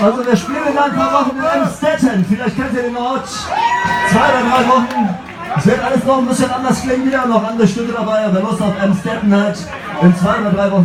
Also wir spielen in ein paar Wochen in Emstetten. Vielleicht kennt ihr den Ort. 2 oder 3 Wochen. Es wird alles noch ein bisschen anders klingen, wieder noch andere Stücke dabei. Wer Lust auf Emstetten hat, in 2 oder 3 Wochen